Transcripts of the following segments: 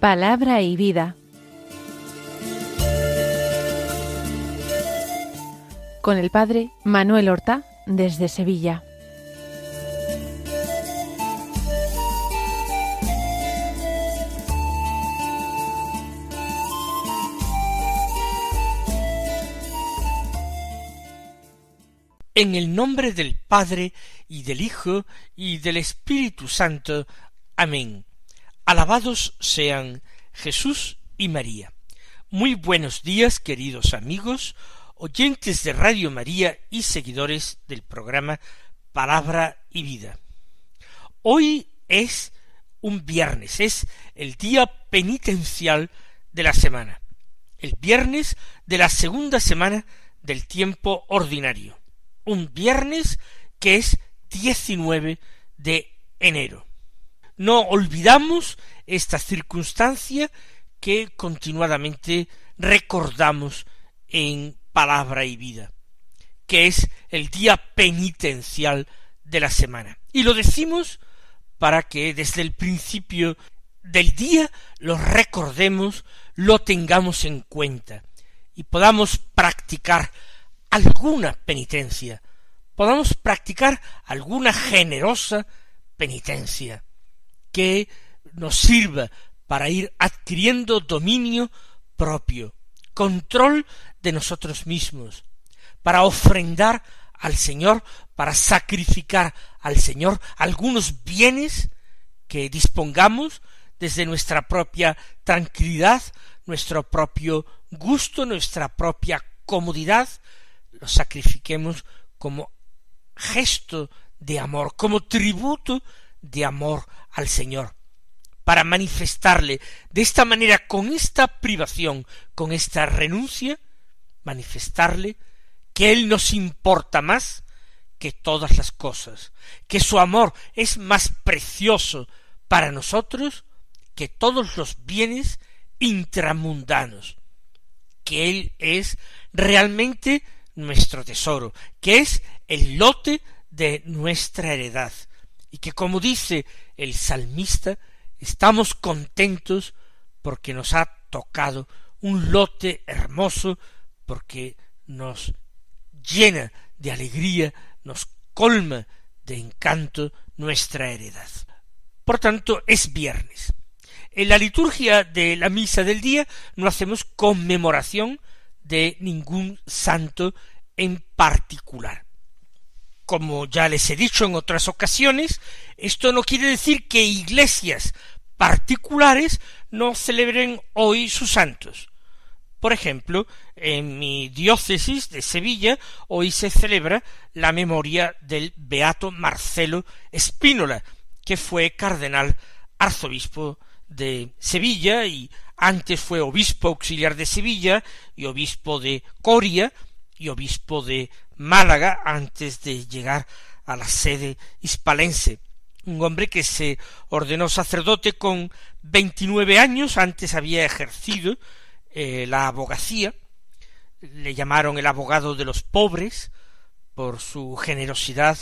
Palabra y vida. Con el padre Manuel Horta, desde Sevilla. En el nombre del Padre, y del Hijo, y del Espíritu Santo. Amén. Alabados sean Jesús y María. Muy buenos días, queridos amigos, oyentes de Radio María y seguidores del programa Palabra y Vida. Hoy es un viernes, es el día penitencial de la semana, el viernes de la segunda semana del tiempo ordinario, un viernes que es 19 de enero. No olvidamos esta circunstancia que continuadamente recordamos en Palabra y Vida, que es el día penitencial de la semana. Y lo decimos para que desde el principio del día lo recordemos, lo tengamos en cuenta y podamos practicar alguna penitencia, podamos practicar alguna generosa penitencia que nos sirva para ir adquiriendo dominio propio, control de nosotros mismos, para ofrendar al Señor, para sacrificar al Señor algunos bienes que dispongamos desde nuestra propia tranquilidad, nuestro propio gusto, nuestra propia comodidad, lo sacrifiquemos como gesto de amor, como tributo de amor al Señor, para manifestarle de esta manera, con esta privación, con esta renuncia, manifestarle que Él nos importa más que todas las cosas, que su amor es más precioso para nosotros que todos los bienes intramundanos, que Él es realmente nuestro tesoro, que es el lote de nuestra heredad, y que, como dice el salmista, estamos contentos porque nos ha tocado un lote hermoso, porque nos llena de alegría, nos colma de encanto nuestra heredad. Por tanto, es viernes. En la liturgia de la misa del día no hacemos conmemoración de ningún santo en particular. Como ya les he dicho en otras ocasiones, esto no quiere decir que iglesias particulares no celebren hoy sus santos. Por ejemplo, en mi diócesis de Sevilla hoy se celebra la memoria del beato Marcelo Spínola, que fue cardenal arzobispo de Sevilla y antes fue obispo auxiliar de Sevilla y obispo de Coria y obispo de Málaga antes de llegar a la sede hispalense. Un hombre que se ordenó sacerdote con 29 años, antes había ejercido la abogacía, le llamaron el abogado de los pobres, por su generosidad,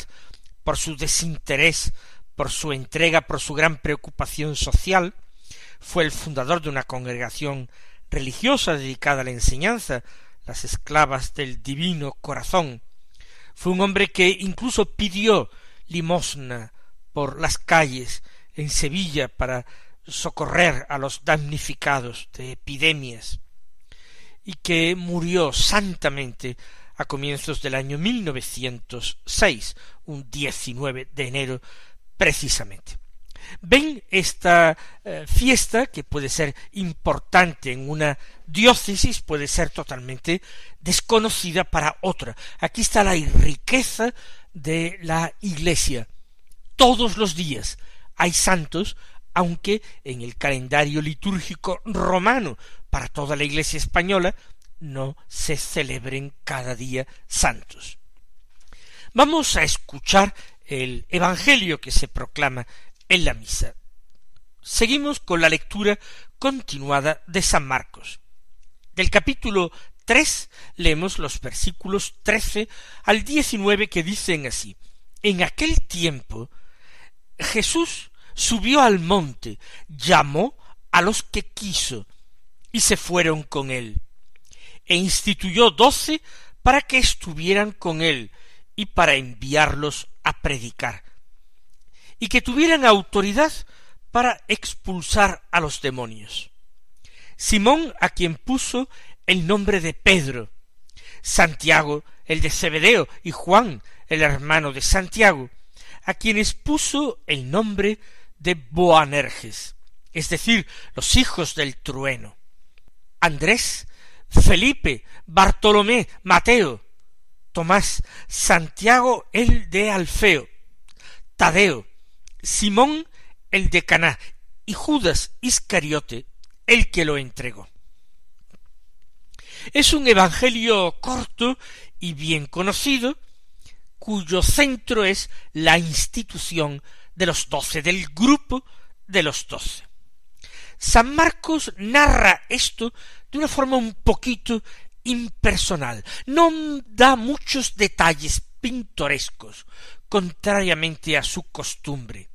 por su desinterés, por su entrega, por su gran preocupación social. Fue el fundador de una congregación religiosa dedicada a la enseñanza, las Esclavas del Divino Corazón. Fue un hombre que incluso pidió limosna por las calles en Sevilla para socorrer a los damnificados de epidemias, y que murió santamente a comienzos del año 1906, un 19 de enero precisamente. Ven esta fiesta, que puede ser importante en una diócesis, puede ser totalmente desconocida para otra. Aquí está la riqueza de la Iglesia. Todos los días hay santos, aunque en el calendario litúrgico romano para toda la Iglesia española no se celebren cada día santos. Vamos a escuchar el Evangelio que se proclama en la misa. Seguimos con la lectura continuada de San Marcos. Del capítulo 3 leemos los versículos 13 al 19 que dicen así: En aquel tiempo Jesús subió al monte, llamó a los que quiso, y se fueron con él, e instituyó 12 para que estuvieran con él, y para enviarlos a predicar, y que tuvieran autoridad para expulsar a los demonios. Simón, a quien puso el nombre de Pedro, Santiago, el de Zebedeo, y Juan, el hermano de Santiago, a quienes puso el nombre de Boanerges, es decir, los hijos del trueno, Andrés, Felipe, Bartolomé, Mateo, Tomás, Santiago el de Alfeo, Tadeo, Simón el de Caná, y Judas Iscariote, el que lo entregó. Es un evangelio corto y bien conocido, cuyo centro es la institución de los 12, del grupo de los 12. San Marcos narra esto de una forma un poquito impersonal, no da muchos detalles pintorescos, contrariamente a su costumbre.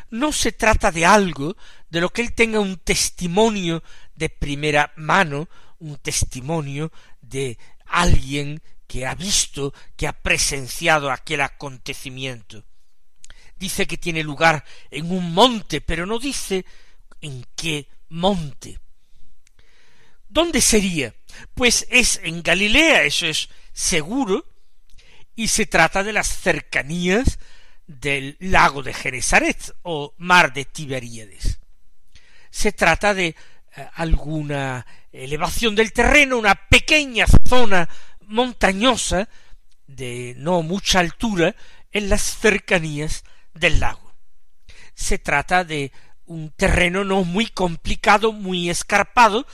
No se trata de algo de lo que él tenga un testimonio de primera mano, un testimonio de alguien que ha visto, que ha presenciado aquel acontecimiento. Dice que tiene lugar en un monte, pero no dice en qué monte. ¿Dónde sería? Pues es en Galilea, eso es seguro, y se trata de las cercanías del lago de Genesaret o mar de Tiberíades. Se trata de alguna elevación del terreno, una pequeña zona montañosa de no mucha altura en las cercanías del lago. Se trata de un terreno no muy complicado, muy escarpado,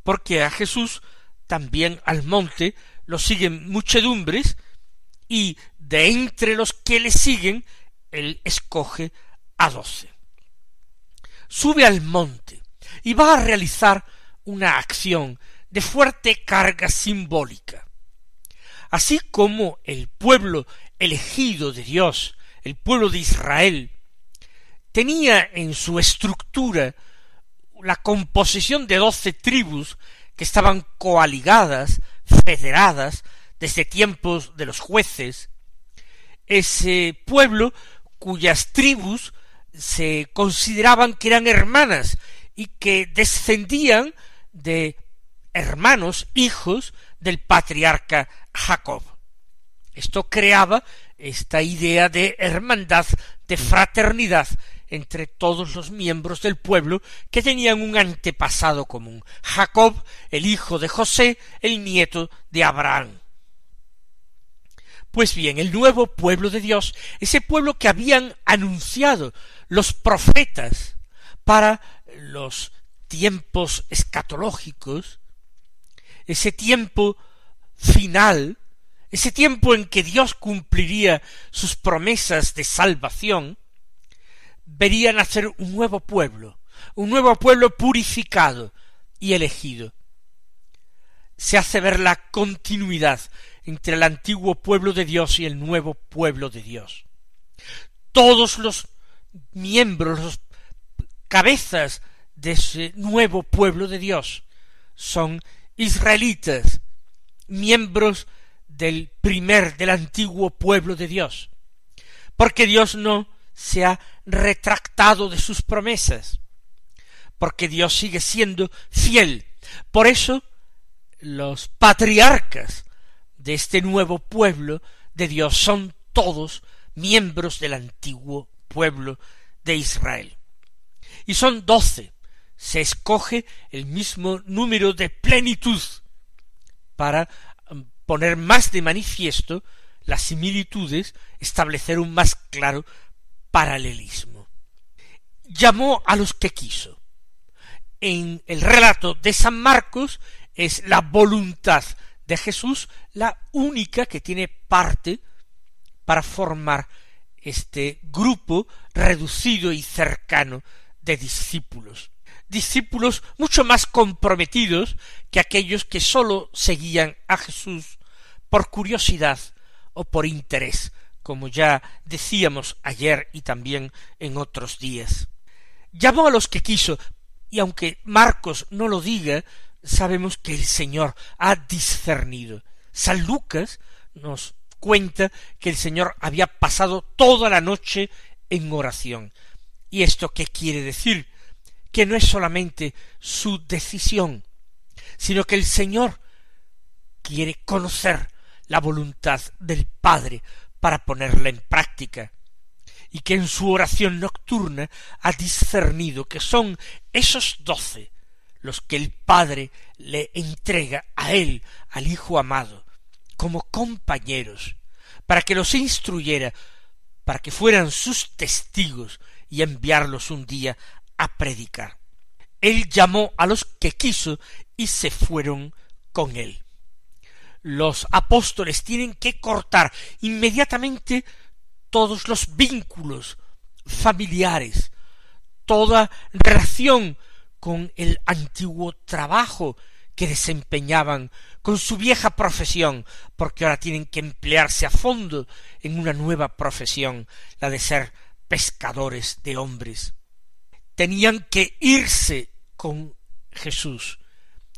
porque a Jesús también al monte lo siguen muchedumbres, y de entre los que le siguen, él escoge a 12. Sube al monte y va a realizar una acción de fuerte carga simbólica. Así como el pueblo elegido de Dios, el pueblo de Israel, tenía en su estructura la composición de 12 tribus que estaban coaligadas, federadas, desde tiempos de los jueces, ese pueblo cuyas tribus se consideraban que eran hermanas y que descendían de hermanos, hijos del patriarca Jacob. Esto creaba esta idea de hermandad, de fraternidad entre todos los miembros del pueblo que tenían un antepasado común. Jacob, el hijo de José, el nieto de Abraham. Pues bien, el nuevo pueblo de Dios, ese pueblo que habían anunciado los profetas para los tiempos escatológicos, ese tiempo final, ese tiempo en que Dios cumpliría sus promesas de salvación, vería nacer un nuevo pueblo purificado y elegido. Se hace ver la continuidad entre el antiguo pueblo de Dios y el nuevo pueblo de Dios. Todos los miembros, los cabezas de ese nuevo pueblo de Dios son israelitas, miembros del antiguo pueblo de Dios, porque Dios no se ha retractado de sus promesas, porque Dios sigue siendo fiel. Por eso los patriarcas de este nuevo pueblo de Dios son todos miembros del antiguo pueblo de Israel. Y son 12. Se escoge el mismo número de plenitud para poner más de manifiesto las similitudes, establecer un más claro paralelismo. Llamó a los que quiso. En el relato de San Marcos es la voluntad de Jesús la única que tiene parte para formar este grupo reducido y cercano de discípulos. discípulos mucho más comprometidos que aquellos que sólo seguían a Jesús por curiosidad o por interés, como ya decíamos ayer y también en otros días. Llamó a los que quiso, y aunque Marcos no lo diga, sabemos que el Señor ha discernido. San Lucas nos cuenta que el Señor había pasado toda la noche en oración. ¿Y esto qué quiere decir? Que no es solamente su decisión, sino que el Señor quiere conocer la voluntad del Padre para ponerla en práctica, y que en su oración nocturna ha discernido que son esos 12 los que el Padre le entrega a él, al Hijo amado, como compañeros, para que los instruyera, para que fueran sus testigos y enviarlos un día a predicar. Él llamó a los que quiso y se fueron con él. Los apóstoles tienen que cortar inmediatamente todos los vínculos familiares, toda relación con el antiguo trabajo que desempeñaban, con su vieja profesión, porque ahora tienen que emplearse a fondo en una nueva profesión, la de ser pescadores de hombres. Tenían que irse con Jesús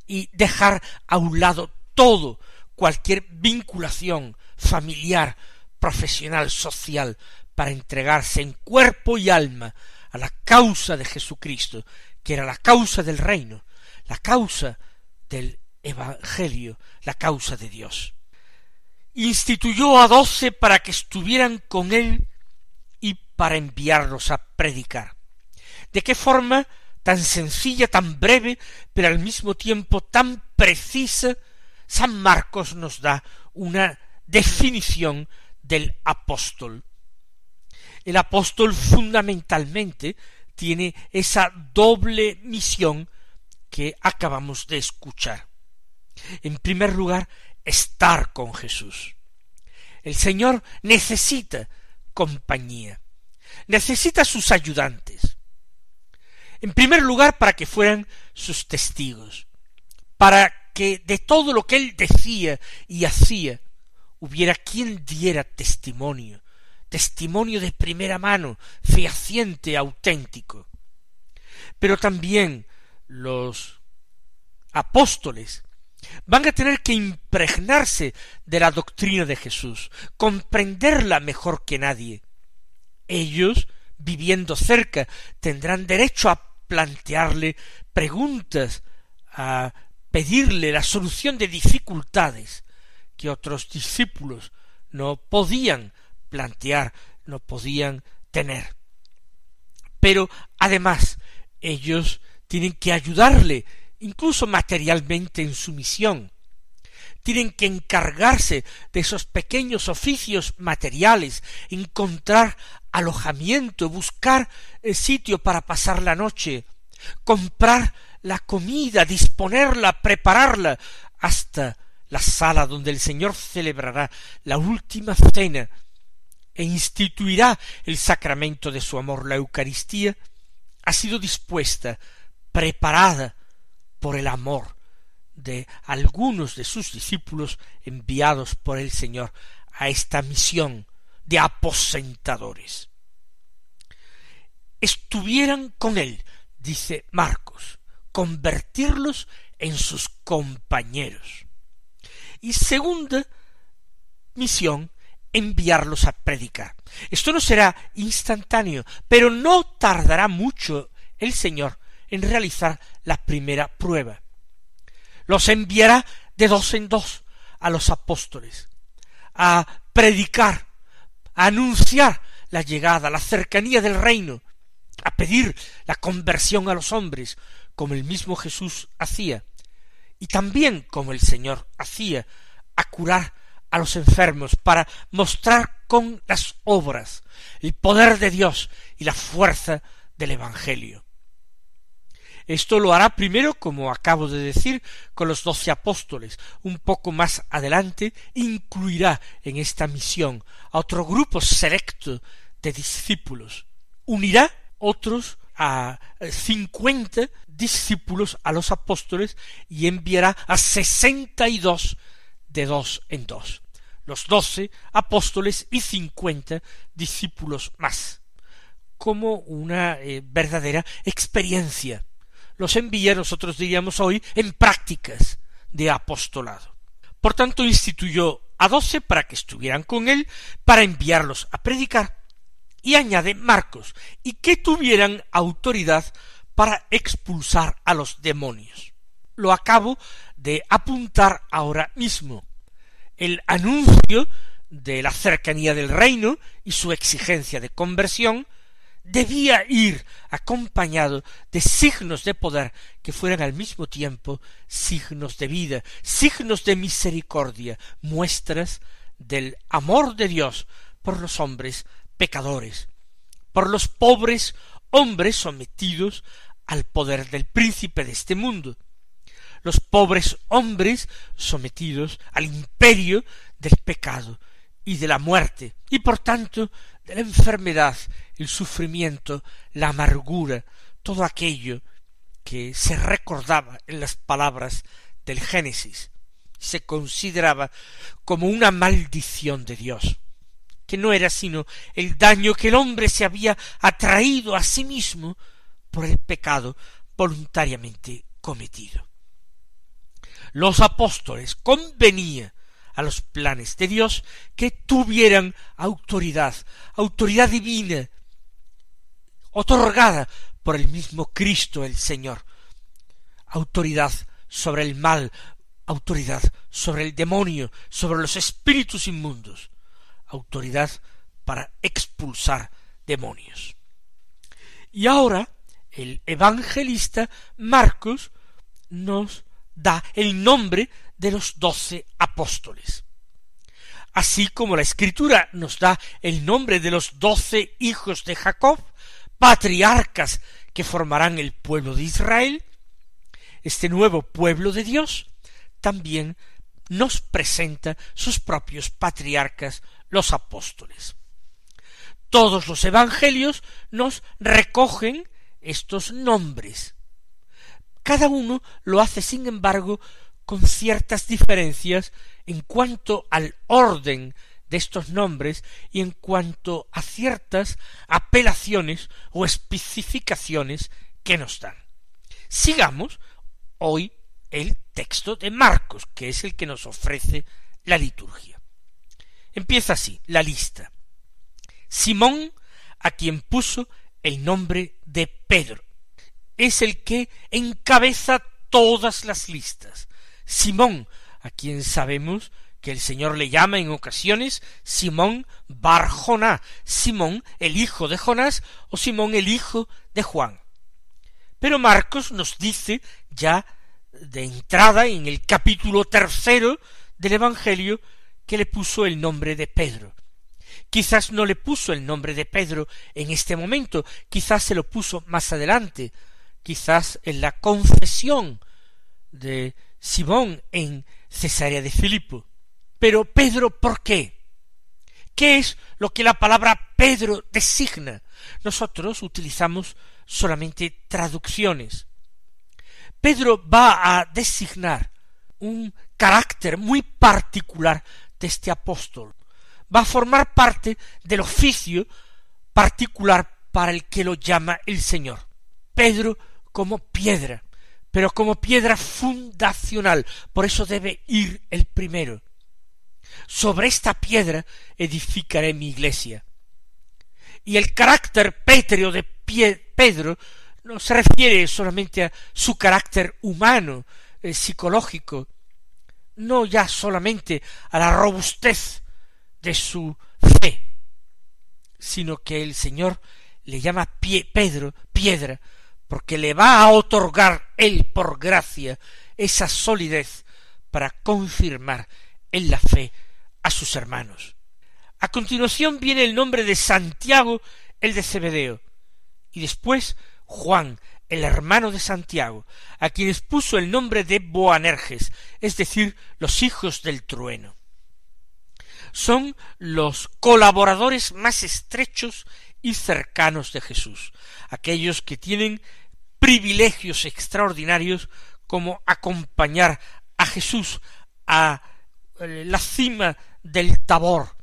y dejar a un lado todo, cualquier vinculación familiar, profesional, social, para entregarse en cuerpo y alma a la causa de Jesucristo, que era la causa del reino, la causa del Evangelio, la causa de Dios. Instituyó a 12 para que estuvieran con él y para enviarlos a predicar. ¿De qué forma tan sencilla, tan breve, pero al mismo tiempo tan precisa? San Marcos nos da una definición del apóstol. El apóstol fundamentalmente tiene esa doble misión que acabamos de escuchar. En primer lugar, estar con Jesús. El Señor necesita compañía, necesita sus ayudantes. En primer lugar, para que fueran sus testigos, para que de todo lo que él decía y hacía hubiera quien diera testimonio de primera mano, fehaciente, auténtico. Pero también los apóstoles van a tener que impregnarse de la doctrina de Jesús, comprenderla mejor que nadie. Ellos, viviendo cerca, tendrán derecho a plantearle preguntas, a pedirle la solución de dificultades que otros discípulos no podían plantear, no podían tener. Pero además ellos tienen que ayudarle, incluso materialmente, en su misión. Tienen que encargarse de esos pequeños oficios materiales, encontrar alojamiento, buscar el sitio para pasar la noche, comprar la comida, disponerla, prepararla, hasta la sala donde el Señor celebrará la última cena e instituirá el sacramento de su amor. La Eucaristía ha sido dispuesta, preparada por el amor de algunos de sus discípulos enviados por el Señor a esta misión de aposentadores. Estuvieran con él, dice Marcos, convertirlos en sus compañeros. Y segunda misión, enviarlos a predicar. Esto no será instantáneo, pero no tardará mucho el Señor en realizar la primera prueba. Los enviará de 2 en 2 a los apóstoles, a predicar, a anunciar la llegada, la cercanía del reino, a pedir la conversión a los hombres, como el mismo Jesús hacía, y también como el Señor hacía, a curar a los enfermos, para mostrar con las obras el poder de Dios y la fuerza del Evangelio. Esto lo hará primero, como acabo de decir, con los 12 apóstoles. Un poco más adelante incluirá en esta misión a otro grupo selecto de discípulos. Unirá otros a 50 discípulos, a los apóstoles, y enviará a 62 de dos en dos. Los 12 apóstoles y 50 discípulos más, como una verdadera experiencia. Los envía, nosotros diríamos hoy, en prácticas de apostolado. Por tanto, instituyó a 12 para que estuvieran con él, para enviarlos a predicar, y añade Marcos, y que tuvieran autoridad para expulsar a los demonios. Lo acabo de apuntar ahora mismo. El anuncio de la cercanía del reino y su exigencia de conversión debía ir acompañado de signos de poder que fueran al mismo tiempo signos de vida, signos de misericordia, muestras del amor de Dios por los hombres pecadores, por los pobres hombres sometidos al poder del príncipe de este mundo, los pobres hombres sometidos al imperio del pecado y de la muerte, y por tanto de la enfermedad, el sufrimiento, la amargura, todo aquello que se recordaba en las palabras del Génesis, se consideraba como una maldición de Dios, que no era sino el daño que el hombre se había atraído a sí mismo por el pecado voluntariamente cometido. Los apóstoles convenía a los planes de Dios que tuvieran autoridad divina, otorgada por el mismo Cristo el Señor, autoridad sobre el mal, autoridad sobre el demonio, sobre los espíritus inmundos, autoridad para expulsar demonios. Y ahora el evangelista Marcos nos da el nombre de los 12 apóstoles. Así como la Escritura nos da el nombre de los 12 hijos de Jacob, patriarcas que formarán el pueblo de Israel, este nuevo pueblo de Dios también nos presenta sus propios patriarcas, los apóstoles. Todos los evangelios nos recogen estos nombres. Cada uno lo hace, sin embargo, con ciertas diferencias en cuanto al orden de estos nombres y en cuanto a ciertas apelaciones o especificaciones que nos dan. Sigamos hoy el texto de Marcos, que es el que nos ofrece la liturgia. Empieza así la lista. Simón, a quien puso el nombre de Pedro, es el que encabeza todas las listas. Simón, a quien sabemos que el Señor le llama en ocasiones Simón Bar Joná, Simón el hijo de Jonás o Simón el hijo de Juan. Pero Marcos nos dice ya de entrada en el capítulo 3 del Evangelio que le puso el nombre de Pedro. Quizás no le puso el nombre de Pedro en este momento, quizás se lo puso más adelante, quizás en la confesión de Simón en Cesarea de Filipo. Pero Pedro, ¿por qué? ¿Qué es lo que la palabra Pedro designa? Nosotros utilizamos solamente traducciones. Pedro va a designar un carácter muy particular de este apóstol. Va a formar parte del oficio particular para el que lo llama el Señor. Pedro como piedra, pero como piedra fundacional, por eso debe ir el primero. Sobre esta piedra edificaré mi iglesia. Y el carácter pétreo de Pedro no se refiere solamente a su carácter humano, psicológico, no ya solamente a la robustez de su fe, sino que el Señor le llama Pedro piedra, porque le va a otorgar él por gracia esa solidez para confirmar en la fe a sus hermanos. A continuación viene el nombre de Santiago, el de Zebedeo, y después Juan, el hermano de Santiago, a quienes puso el nombre de Boanerges, es decir, los hijos del trueno. Son los colaboradores más estrechos y cercanos de Jesús, aquellos que tienen privilegios extraordinarios como acompañar a Jesús a la cima del Tabor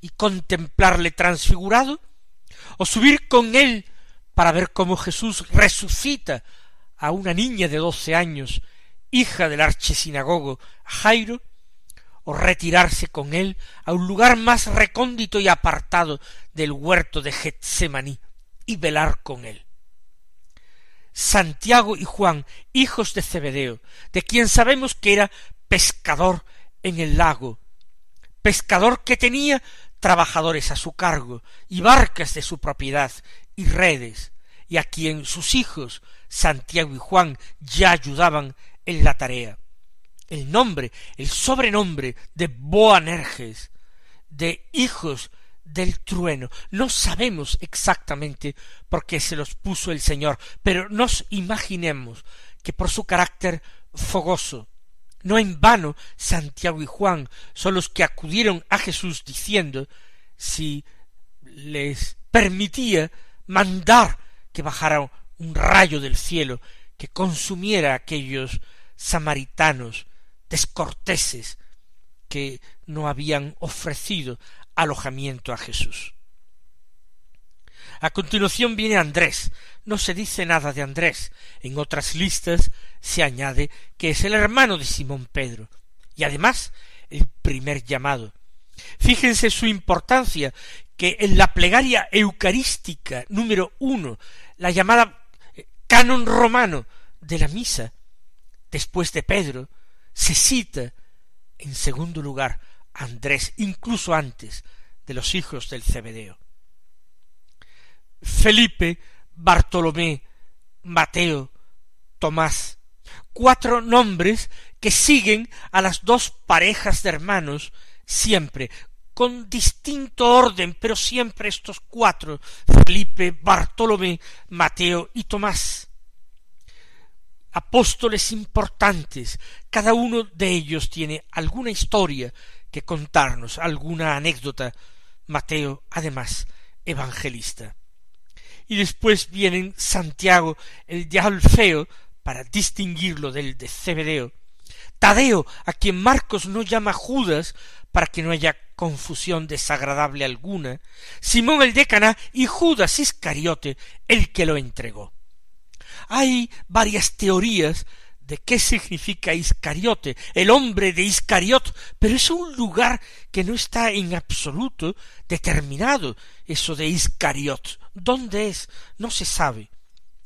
y contemplarle transfigurado, o subir con él para ver cómo Jesús resucita a una niña de 12 años, hija del archesinagogo Jairo, o retirarse con él a un lugar más recóndito y apartado del huerto de Getsemaní y velar con él. Santiago y Juan, hijos de Zebedeo, de quien sabemos que era pescador en el lago, pescador que tenía trabajadores a su cargo y barcas de su propiedad y redes, y a quien sus hijos, Santiago y Juan, ya ayudaban en la tarea. El nombre, el sobrenombre de Boanerges, de hijos del trueno, no sabemos exactamente por qué se los puso el Señor, pero nos imaginemos que por su carácter fogoso. No en vano Santiago y Juan son los que acudieron a Jesús diciendo si les permitía mandar que bajara un rayo del cielo que consumiera a aquellos samaritanos descorteses que no habían ofrecido alojamiento a Jesús. A continuación viene Andrés. No se dice nada de Andrés. En otras listas se añade que es el hermano de Simón Pedro, y además el primer llamado. Fíjense su importancia, que en la plegaria eucarística número 1, la llamada canon romano de la misa, después de Pedro, se cita en segundo lugar a Andrés, incluso antes de los hijos del Zebedeo. Felipe, Bartolomé, Mateo, Tomás, 4 nombres que siguen a las 2 parejas de hermanos siempre, con distinto orden, pero siempre estos 4, Felipe, Bartolomé, Mateo y Tomás. Apóstoles importantes, cada uno de ellos tiene alguna historia que contarnos, alguna anécdota. Mateo, además, evangelista. Y después vienen Santiago, el de Alfeo, para distinguirlo del de Zebedeo, Tadeo, a quien Marcos no llama Judas, para que no haya confusión desagradable alguna, Simón el de Caná y Judas Iscariote, el que lo entregó. Hay varias teorías de qué significa Iscariote, el hombre de Iscariot, pero es un lugar que no está en absoluto determinado, eso de Iscariot. ¿Dónde es? No se sabe.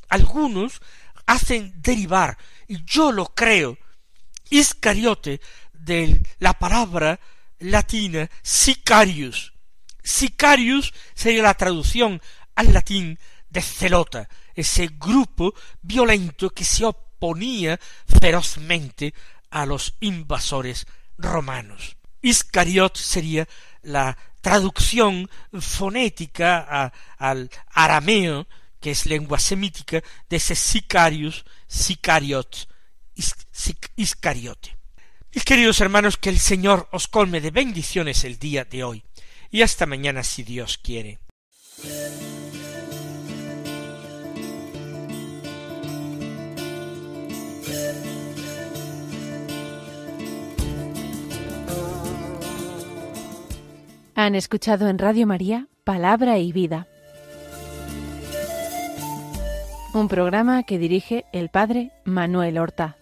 Algunos hacen derivar, y yo lo creo, Iscariote de la palabra latina sicarius. Sicarius sería la traducción al latín de celota, ese grupo violento que se oponía ferozmente a los invasores romanos. Iscariot sería la traducción fonética al arameo, que es lengua semítica, de ese sicarius, sicariot, Iscariote. Mis queridos hermanos, que el Señor os colme de bendiciones el día de hoy, y hasta mañana si Dios quiere. Han escuchado en Radio María Palabra y Vida, un programa que dirige el Padre Manuel Horta.